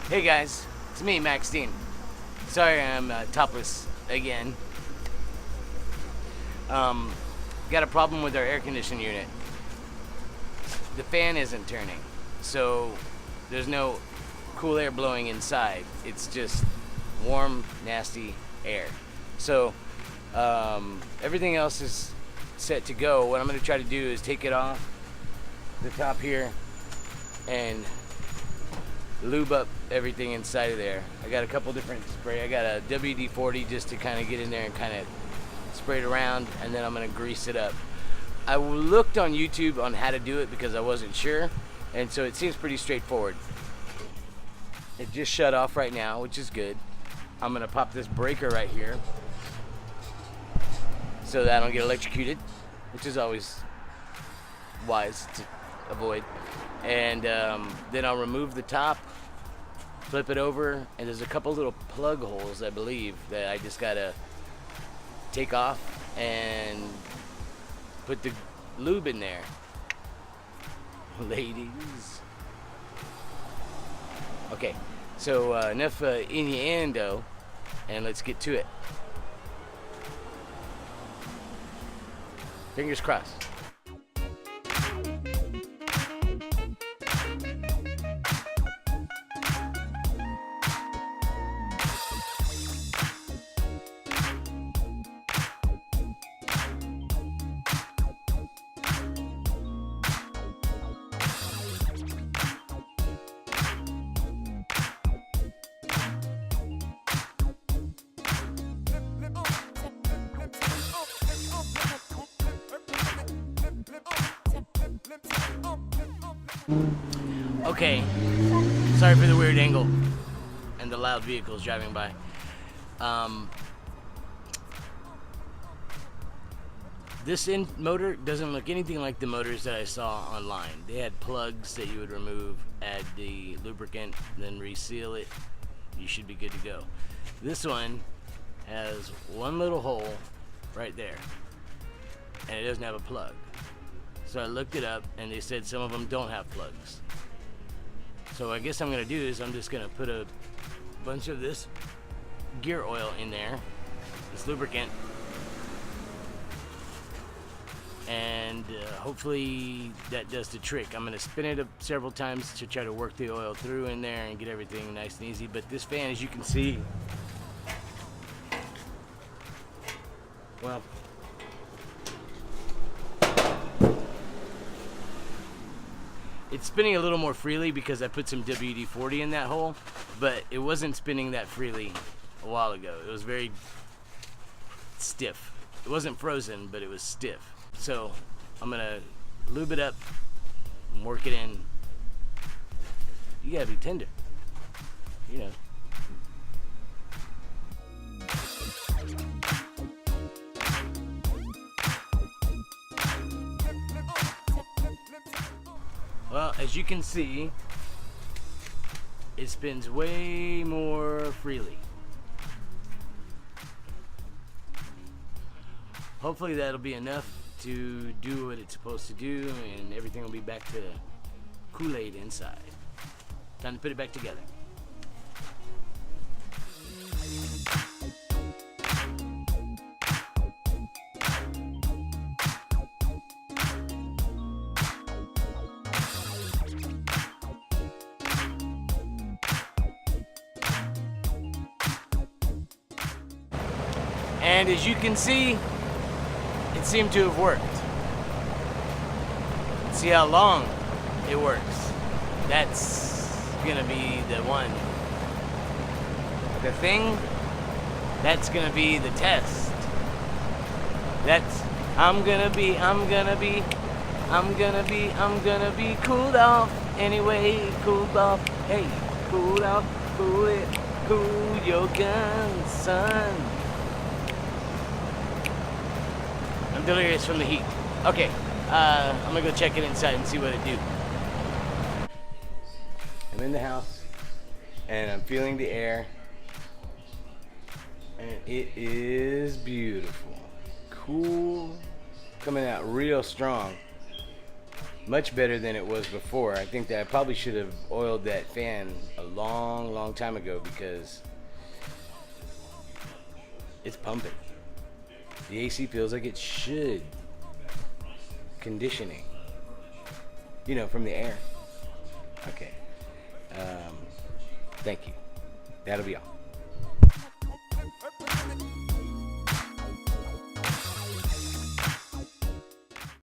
Hey guys, it's me, Max Dean. Sorry I'm topless again. Got a problem with our air conditioning unit. The fan isn't turning, so there's no cool air blowing inside. It's just warm, nasty air. So everything else is set to go. What I'm going to try to do is take it off the top here and lube up everything inside of there. I got a couple different spray. I got a WD-40 just to kind of get in there and kind of spray it around, and then I'm gonna grease it up. I looked on YouTube on how to do it because I wasn't sure, and so it seems pretty straightforward. It just shut off right now, which is good. I'm gonna pop this breaker right here so that I don't get electrocuted, which is always wise to avoid. And then I'll remove the top, flip it over, and there's a couple little plug holes, I believe, that I just gotta take off and put the lube in there. Ladies. Okay, so enough innuendo, and let's get to it. Fingers crossed. Okay, sorry for the weird angle and the loud vehicles driving by. This motor doesn't look anything like the motors that I saw online. They had plugs that you would remove, add the lubricant, then reseal it. You should be good to go. This one has one little hole right there, and it doesn't have a plug. So I looked it up, and they said some of them don't have plugs. So I guess I'm gonna do is I'm just gonna put a bunch of this gear oil in there, this lubricant, and hopefully that does the trick. I'm gonna spin it up several times to try to work the oil through in there and get everything nice and easy. But this fan, as you can see, well, it's spinning a little more freely because I put some WD-40 in that hole, but it wasn't spinning that freely a while ago. It was very stiff. It wasn't frozen, but it was stiff. So I'm gonna lube it up and work it in. You gotta be tender, you know. Well, as you can see, it spins way more freely. Hopefully that'll be enough to do what it's supposed to do, and everything will be back to Kool-Aid inside. Time to put it back together. And as you can see, it seemed to have worked. See how long it works. That's gonna be the one. The thing, that's gonna be the test. That's, I'm gonna be cooled off anyway, cooled off, hey, cooled off, cool it, cool your gun, son. I'm delirious from the heat. Okay, I'm gonna go check it inside and see what it do. I'm in the house, and I'm feeling the air, and it is beautiful. Cool, coming out real strong. Much better than it was before. I think that I probably should have oiled that fan a long, long time ago because it's pumping. The AC feels like it should. Conditioning. You know, from the air. Okay. Thank you. That'll be all.